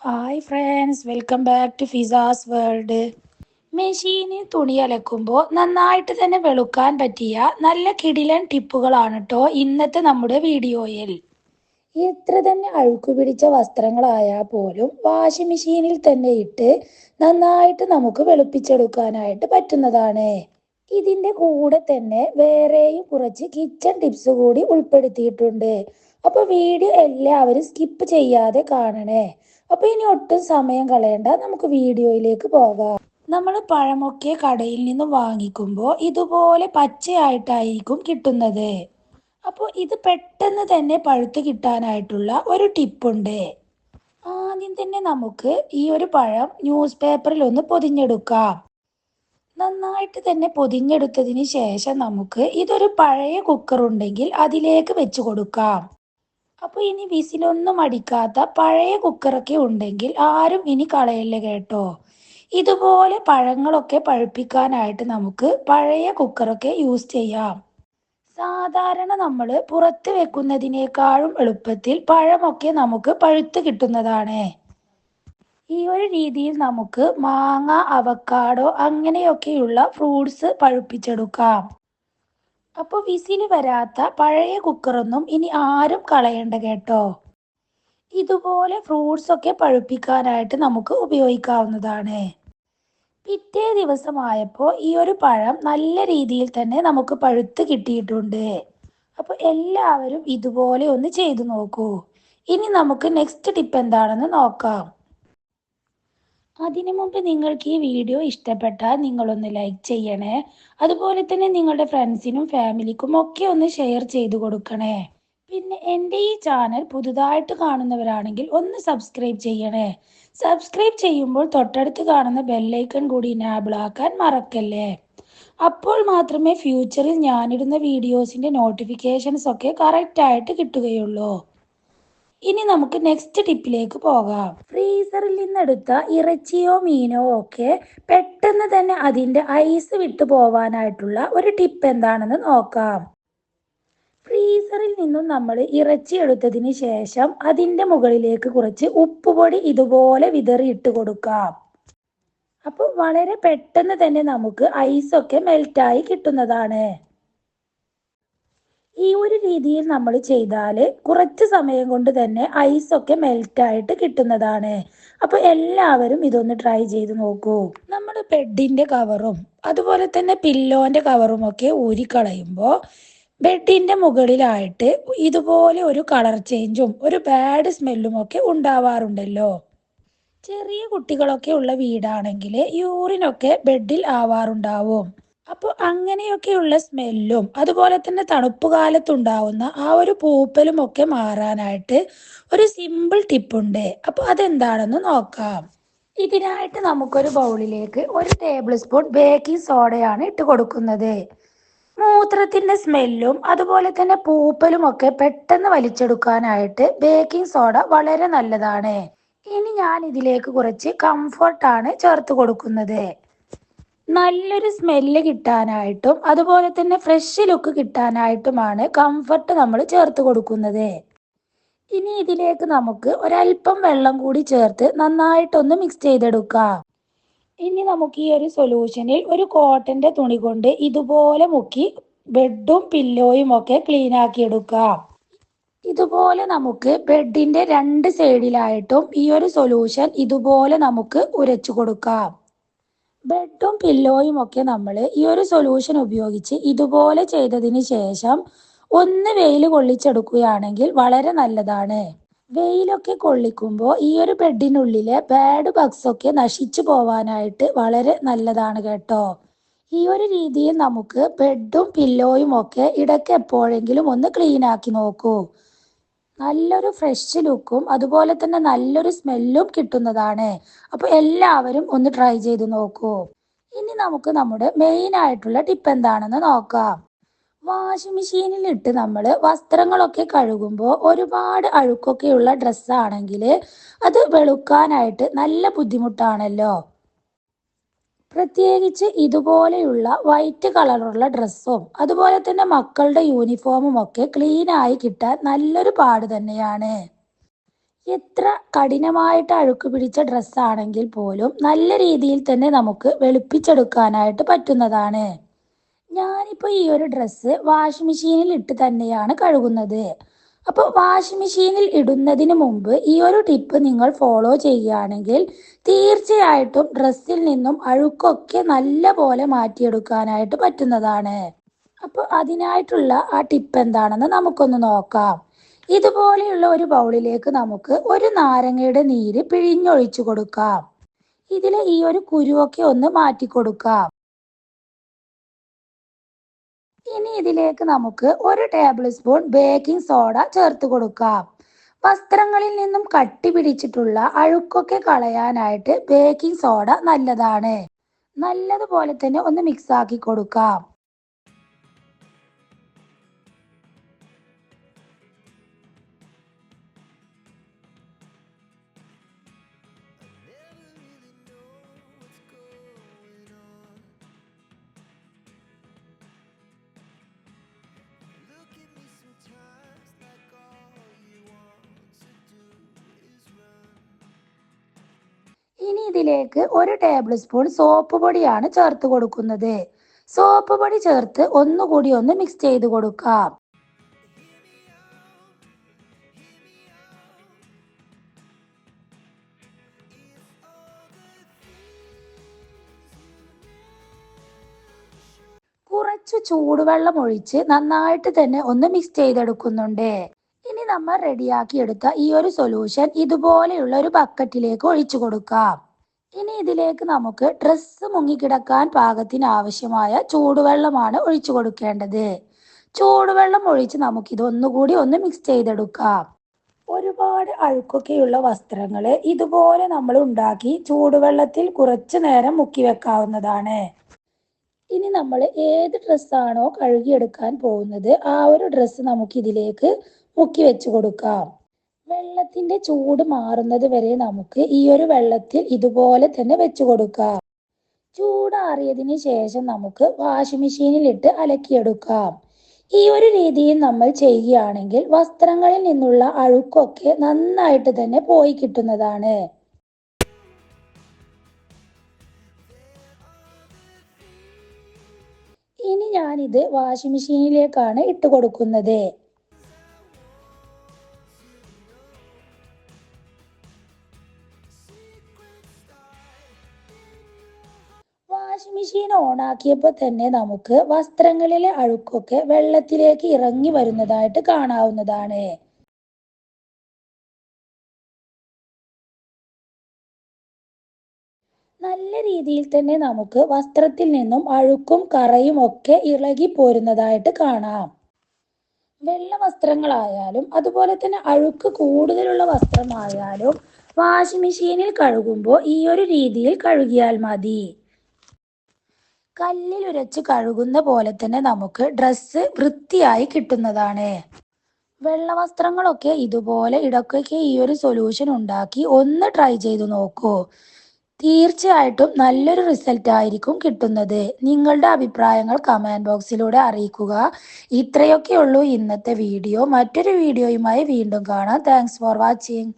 Hi friends, welcome back to ഫിസാസ് world. മെഷീനിൽ തുണി അലക്കുമ്പോൾ നന്നായിട്ട് തന്നെ വെളുക്കാൻ പറ്റിയ നല്ല കിടിലൻ ടിപ്പുകളാണ് കേട്ടോ ഇന്നത്തെ നമ്മുടെ വീഡിയോയിൽ. എത്ര തന്നെ അഴുക്കു പിടിച്ച വസ്ത്രങ്ങളായാൽ പോലും വാഷിംഗ് മെഷീനിൽ തന്നെ ഇട്ട് നന്നായിട്ട് നമുക്ക് വെളുപ്പിച്ചെടുക്കാനായിട്ട് പറ്റുന്നതാണ്. ഇതിൻ്റെ കൂടെ തന്നെ വേറെയും കുറച്ച് കിച്ചൺ ടിപ്സ് കൂടി ഉൾപ്പെടുത്തിയിട്ടുണ്ട്. അപ്പോൾ വീഡിയോ എല്ലാവരും സ്കിപ്പ് ചെയ്യാതെ കാണണേ. അപ്പോൾ ഇനി ഒട്ടും സമയം കളയണ്ട, നമുക്ക് വീഡിയോയിലേക്ക് പോകാം. നമ്മൾ പഴമൊക്കെ കടയിൽ നിന്ന് വാങ്ങിക്കുമ്പോൾ ഇതുപോലെ പച്ചയായിട്ടായിരിക്കും കിട്ടുന്നത്. അപ്പോൾ ഇത് പെട്ടെന്ന് തന്നെ പഴുത്ത് കിട്ടാനായിട്ടുള്ള ഒരു ടിപ്പുണ്ട്. ആദ്യം തന്നെ നമുക്ക് ഈ ഒരു പഴം ന്യൂസ് പേപ്പറിൽ ഒന്ന് പൊതിഞ്ഞെടുക്കാം. നന്നായിട്ട് തന്നെ പൊതിഞ്ഞെടുത്തതിന് ശേഷം നമുക്ക് ഇതൊരു പഴയ കുക്കർ ഉണ്ടെങ്കിൽ അതിലേക്ക് വെച്ച് കൊടുക്കാം. അപ്പോൾ ഇനി വിസിലൊന്നും അടിക്കാത്ത പഴയ കുക്കറൊക്കെ ഉണ്ടെങ്കിൽ ആരും ഇനി കളയല്ലേ കേട്ടോ. ഇതുപോലെ പഴങ്ങളൊക്കെ പഴുപ്പിക്കാനായിട്ട് നമുക്ക് പഴയ കുക്കറൊക്കെ യൂസ് ചെയ്യാം. സാധാരണ നമ്മൾ പുറത്ത് വെക്കുന്നതിനേക്കാളും എളുപ്പത്തിൽ പഴമൊക്കെ നമുക്ക് പഴുത്ത് കിട്ടുന്നതാണ്. ഈ ഒരു രീതിയിൽ നമുക്ക് മാങ്ങ, അവക്കാഡോ അങ്ങനെയൊക്കെയുള്ള ഫ്രൂട്ട്സ് പഴുപ്പിച്ചെടുക്കാം. അപ്പോൾ വിസിൽ വരാത്ത പഴയ കുക്കറൊന്നും ഇനി ആരും കളയണ്ട കേട്ടോ. ഇതുപോലെ ഫ്രൂട്ട്സ് ഒക്കെ പഴുപ്പിക്കാനായിട്ട് നമുക്ക് ഉപയോഗിക്കാവുന്നതാണ്. പിറ്റേ ദിവസമായപ്പോൾ ഈ ഒരു പഴം നല്ല രീതിയിൽ തന്നെ നമുക്ക് പഴുത്ത് കിട്ടിയിട്ടുണ്ട്. അപ്പോൾ എല്ലാവരും ഇതുപോലെ ഒന്ന് ചെയ്തു നോക്കൂ. ഇനി നമുക്ക് നെക്സ്റ്റ് ടിപ്പ് എന്താണെന്ന് നോക്കാം. അതിനു മുമ്പ് നിങ്ങൾക്ക് ഈ വീഡിയോ ഇഷ്ടപ്പെട്ടാൽ നിങ്ങളൊന്ന് ലൈക്ക് ചെയ്യണേ. അതുപോലെ തന്നെ നിങ്ങളുടെ ഫ്രണ്ട്സിനും ഫാമിലിക്കും ഒക്കെ ഒന്ന് ഷെയർ ചെയ്തു കൊടുക്കണേ. പിന്നെ എൻ്റെ ഈ ചാനൽ പുതുതായിട്ട് കാണുന്നവരാണെങ്കിൽ ഒന്ന് സബ്സ്ക്രൈബ് ചെയ്യണേ. സബ്സ്ക്രൈബ് ചെയ്യുമ്പോൾ തൊട്ടടുത്ത് കാണുന്ന ബെല്ലൈക്കൺ കൂടി എനാബിൾ ആക്കാൻ മറക്കല്ലേ. അപ്പോൾ മാത്രമേ ഫ്യൂച്ചറിൽ ഞാനിടുന്ന വീഡിയോസിൻ്റെ നോട്ടിഫിക്കേഷൻസ് ഒക്കെ കറക്റ്റായിട്ട് കിട്ടുകയുള്ളൂ. ഇനി നമുക്ക് നെക്സ്റ്റ് ടിപ്പിലേക്ക് പോകാം. ഫ്രീസറിൽ നിന്നെടുത്ത ഇറച്ചിയോ മീനോ ഒക്കെ പെട്ടെന്ന് തന്നെ അതിൻ്റെ ഐസ് വിട്ടു പോവാനായിട്ടുള്ള ഒരു ടിപ്പ് എന്താണെന്ന് നോക്കാം. ഫ്രീസറിൽ നിന്നും നമ്മൾ ഇറച്ചി എടുത്തതിന് ശേഷം അതിൻ്റെ മുകളിലേക്ക് കുറച്ച് ഉപ്പുപൊടി ഇതുപോലെ വിതറിയിട്ട് കൊടുക്കാം. അപ്പോൾ വളരെ പെട്ടെന്ന് തന്നെ നമുക്ക് ഐസൊക്കെ മെൽറ്റായി കിട്ടുന്നതാണ്. ഈ ഒരു രീതിയിൽ നമ്മൾ ചെയ്താൽ കുറച്ച് സമയം കൊണ്ട് തന്നെ ഐസൊക്കെ മെൽറ്റായിട്ട് കിട്ടുന്നതാണ്. അപ്പോൾ എല്ലാവരും ഇതൊന്ന് ട്രൈ ചെയ്ത് നോക്കൂ. നമ്മൾ ബെഡിൻ്റെ കവറും അതുപോലെ തന്നെ പില്ലോൻ്റെ കവറും ഒക്കെ ഊരിക്കളയുമ്പോൾ ബെഡിൻ്റെ മുകളിലായിട്ട് ഇതുപോലെ ഒരു കളർ ചേഞ്ചും ഒരു ബാഡ് സ്മെല്ലും ഒക്കെ ഉണ്ടാവാറുണ്ടല്ലോ. ചെറിയ കുട്ടികളൊക്കെ ഉള്ള വീടാണെങ്കിൽ യൂറിനൊക്കെ ബെഡിൽ ആവാറുണ്ടാവും. അപ്പോൾ അങ്ങനെയൊക്കെയുള്ള സ്മെല്ലും അതുപോലെ തന്നെ തണുപ്പ് കാലത്തുണ്ടാവുന്ന ആ ഒരു പൂപ്പലും ഒക്കെ മാറാനായിട്ട് ഒരു സിമ്പിൾ ടിപ്പുണ്ട്. അപ്പോൾ അതെന്താണെന്ന് നോക്കാം. ഇതിനായിട്ട് നമുക്കൊരു ബൗളിലേക്ക് 1 ടേബിൾ സ്പൂൺ ബേക്കിംഗ് സോഡയാണ് ഇട്ട് കൊടുക്കുന്നത്. മൂത്രത്തിൻ്റെ സ്മെല്ലും അതുപോലെ തന്നെ പൂപ്പലും ഒക്കെ പെട്ടെന്ന് വലിച്ചെടുക്കാനായിട്ട് ബേക്കിംഗ് സോഡ വളരെ നല്ലതാണ്. ഇനി ഞാൻ ഇതിലേക്ക് കുറച്ച് കംഫർട്ടാണ് ചേർത്ത് കൊടുക്കുന്നത്. നല്ലൊരു സ്മെല്ല് കിട്ടാനായിട്ടും അതുപോലെ തന്നെ ഫ്രഷ് ലുക്ക് കിട്ടാനായിട്ടുമാണ് കംഫർട്ട് നമ്മൾ ചേർത്ത് കൊടുക്കുന്നത്. ഇനി ഇതിലേക്ക് നമുക്ക് ഒരല്പം വെള്ളം കൂടി ചേർത്ത് നന്നായിട്ടൊന്ന് മിക്സ് ചെയ്തെടുക്കാം. ഇനി നമുക്ക് ഈ ഒരു സൊല്യൂഷനിൽ ഒരു കോട്ടൻ്റെ തുണി കൊണ്ട് ഇതുപോലെ മുക്കി ബെഡും പില്ലോയും ഒക്കെ ക്ലീൻ ആക്കി എടുക്കാം. ഇതുപോലെ നമുക്ക് ബെഡിൻ്റെ 2 സൈഡിലായിട്ടും ഈ ഒരു സൊല്യൂഷൻ ഇതുപോലെ നമുക്ക് ഉരച്ചു കൊടുക്കാം. ബെഡും പില്ലോയും ഒക്കെ നമ്മൾ ഈ ഒരു സൊല്യൂഷൻ ഉപയോഗിച്ച് ഇതുപോലെ ചെയ്തതിന് ശേഷം ഒന്ന് വെയിൽ കൊള്ളിച്ചെടുക്കുകയാണെങ്കിൽ വളരെ നല്ലതാണ്. വെയിലൊക്കെ കൊള്ളിക്കുമ്പോൾ ഈ ഒരു ബെഡിനുള്ളിലെ ബാഡ് ബഗ്സ് ഒക്കെ നശിച്ചു പോവാനായിട്ട് വളരെ നല്ലതാണ് കേട്ടോ. ഈ ഒരു രീതിയിൽ നമുക്ക് ബെഡും പില്ലോയും ഒക്കെ ഇടയ്ക്ക് എപ്പോഴെങ്കിലും ഒന്ന് ക്ലീൻ ആക്കി നോക്കൂ. നല്ലൊരു ഫ്രഷ് ലുക്കും അതുപോലെ തന്നെ നല്ലൊരു സ്മെല്ലും കിട്ടുന്നതാണ്. അപ്പോൾ എല്ലാവരും ഒന്ന് ട്രൈ ചെയ്ത് നോക്കൂ. ഇനി നമുക്ക് നമ്മുടെ മെയിൻ ആയിട്ടുള്ള ടിപ്പ് എന്താണെന്ന് നോക്കാം. വാഷിംഗ് മെഷീനിൽ ഇട്ട് നമ്മൾ വസ്ത്രങ്ങളൊക്കെ കഴുകുമ്പോൾ ഒരുപാട് അഴുക്കൊക്കെയുള്ള ഡ്രസ്സാണെങ്കിൽ അത് വെളുക്കാനായിട്ട് നല്ല ബുദ്ധിമുട്ടാണല്ലോ. പ്രത്യേകിച്ച് ഇതുപോലെയുള്ള വൈറ്റ് കളറുള്ള ഡ്രസ്സും അതുപോലെ തന്നെ മക്കളുടെ യൂണിഫോമും ഒക്കെ ക്ലീനായി കിട്ടാൻ നല്ലൊരു പാട് തന്നെയാണ്. എത്ര കഠിനമായിട്ട് അഴുക്ക് പിടിച്ച ഡ്രസ്സാണെങ്കിൽ പോലും നല്ല രീതിയിൽ തന്നെ നമുക്ക് വെളുപ്പിച്ചെടുക്കാനായിട്ട് പറ്റുന്നതാണ്. ഞാനിപ്പോൾ ഈ ഒരു ഡ്രസ്സ് വാഷിംഗ് മെഷീനിൽ ഇട്ട് തന്നെയാണ് കഴുകുന്നത്. അപ്പോൾ വാഷിംഗ് മെഷീനിൽ ഇടുന്നതിന് മുമ്പ് ഈ ഒരു ടിപ്പ് നിങ്ങൾ ഫോളോ ചെയ്യുകയാണെങ്കിൽ തീർച്ചയായിട്ടും ഡ്രസ്സിൽ നിന്നും അഴുക്കൊക്കെ നല്ല പോലെ മാറ്റിയെടുക്കാനായിട്ട് പറ്റുന്നതാണ്. അപ്പോൾ അതിനായിട്ടുള്ള ആ ടിപ്പ് എന്താണെന്ന് നമുക്കൊന്ന് നോക്കാം. ഇതുപോലെയുള്ള ഒരു ബൗളിലേക്ക് നമുക്ക് ഒരു നാരങ്ങയുടെ നീര് പിഴിഞ്ഞൊഴിച്ചു കൊടുക്കാം. ഇതിൽ ഈ ഒരു കുരുവൊക്കെ ഒന്ന് മാറ്റി കൊടുക്കാം. ഇനി ഇതിലേക്ക് നമുക്ക് ഒരു ടേബിൾ സ്പൂൺ ബേക്കിംഗ് സോഡ ചേർത്ത് കൊടുക്കാം. വസ്ത്രങ്ങളിൽ നിന്നും കട്ടി പിടിച്ചിട്ടുള്ള അഴുക്കൊക്കെ കളയാനായിട്ട് ബേക്കിംഗ് സോഡ നല്ലതാണ്. നല്ലതുപോലെ തന്നെ ഒന്ന് മിക്സ് ആക്കി കൊടുക്കാം. ഇനി ഇതിലേക്ക് ഒരു ടേബിൾ സ്പൂൺ സോപ്പ് പൊടിയാണ് ചേർത്ത് കൊടുക്കുന്നത്. സോപ്പ് പൊടി ചേർത്ത് ഒന്നുകൂടി ഒന്ന് മിക്സ് ചെയ്ത് കൊടുക്കാം. കുറച്ച് ചൂടുവെള്ളം ഒഴിച്ച് നന്നായിട്ട് തന്നെ ഒന്ന് മിക്സ് ചെയ്തെടുക്കുന്നുണ്ട്. ഇനി നമ്മൾ റെഡിയാക്കി എടുത്ത ഈ ഒരു സൊല്യൂഷൻ ഇതുപോലെയുള്ള ഒരു ബക്കറ്റിലേക്ക് ഒഴിച്ചു കൊടുക്കാം. ഇനി ഇതിലേക്ക് നമുക്ക് ഡ്രസ്സ് മുങ്ങിക്കിടക്കാൻ പാകത്തിന് ആവശ്യമായ ചൂടുവെള്ളമാണ് ഒഴിച്ചു കൊടുക്കേണ്ടത്. ചൂടുവെള്ളം ഒഴിച്ച് നമുക്കിത് ഒന്നുകൂടി ഒന്ന് മിക്സ് ചെയ്തെടുക്കാം. ഒരുപാട് അഴുക്കൊക്കെയുള്ള വസ്ത്രങ്ങൾ ഇതുപോലെ നമ്മൾ ഉണ്ടാക്കി ചൂടുവെള്ളത്തിൽ കുറച്ചു നേരം മുക്കി വെക്കാവുന്നതാണ്. ഇനി നമ്മൾ ഏത് ഡ്രസ്സാണോ കഴുകിയെടുക്കാൻ പോകുന്നത് ആ ഒരു ഡ്രസ്സ് നമുക്ക് ഇതിലേക്ക് മുക്കി വെച്ച് കൊടുക്കാം. വെള്ളത്തിന്റെ ചൂട് മാറുന്നത് വരെ നമുക്ക് ഈ ഒരു വെള്ളത്തിൽ ഇതുപോലെ തന്നെ വെച്ച് കൊടുക്കാം. ചൂടാറിയതിന് ശേഷം നമുക്ക് വാഷിംഗ് മെഷീനിൽ ഇട്ട് അലക്കിയെടുക്കാം. ഈ ഒരു രീതിയിൽ നമ്മൾ ചെയ്യുകയാണെങ്കിൽ വസ്ത്രങ്ങളിൽ നിന്നുള്ള അഴുക്കൊക്കെ നന്നായിട്ട് തന്നെ പോയി കിട്ടുന്നതാണ്. ഇനി ഞാനിത് വാഷിംഗ് മെഷീനിലേക്കാണ് ഇട്ട് കൊടുക്കുന്നത്. വാഷിംഗ് മെഷീൻ ഓണാക്കിയപ്പോൾ തന്നെ നമുക്ക് വസ്ത്രങ്ങളിലെ അഴുക്കൊക്കെ വെള്ളത്തിലേക്ക് ഇറങ്ങി വരുന്നതായിട്ട് കാണാവുന്നതാണ്. നല്ല രീതിയിൽ തന്നെ നമുക്ക് വസ്ത്രത്തിൽ നിന്നും അഴുക്കും കറയും ഒക്കെ ഇളകി പോരുന്നതായിട്ട് കാണാം. വെള്ള വസ്ത്രങ്ങളായാലും അതുപോലെ തന്നെ അഴുക്ക് കൂടുതലുള്ള വസ്ത്രമായാലും വാഷിംഗ് മെഷീനിൽ കഴുകുമ്പോൾ ഈ ഒരു രീതിയിൽ കഴുകിയാൽ മതി. കല്ലിൽ ഉരച്ച് കഴുകുന്ന പോലെ തന്നെ നമുക്ക് ഡ്രസ്സ് വൃത്തിയായി കിട്ടുന്നതാണ്. വെള്ള വസ്ത്രങ്ങളൊക്കെ ഇതുപോലെ ഇടയ്ക്കൊക്കെ ഈ ഒരു സൊല്യൂഷൻ ഉണ്ടാക്കി ഒന്ന് ട്രൈ ചെയ്തു നോക്കൂ. തീർച്ചയായിട്ടും നല്ലൊരു റിസൾട്ട് ആയിരിക്കും കിട്ടുന്നത്. നിങ്ങളുടെ അഭിപ്രായങ്ങൾ കമന്റ് ബോക്സിലൂടെ അറിയിക്കുക. ഇത്രയൊക്കെ ഉള്ളൂ ഇന്നത്തെ വീഡിയോ. മറ്റൊരു വീഡിയോയുമായി വീണ്ടും കാണാം. Thanks for watching.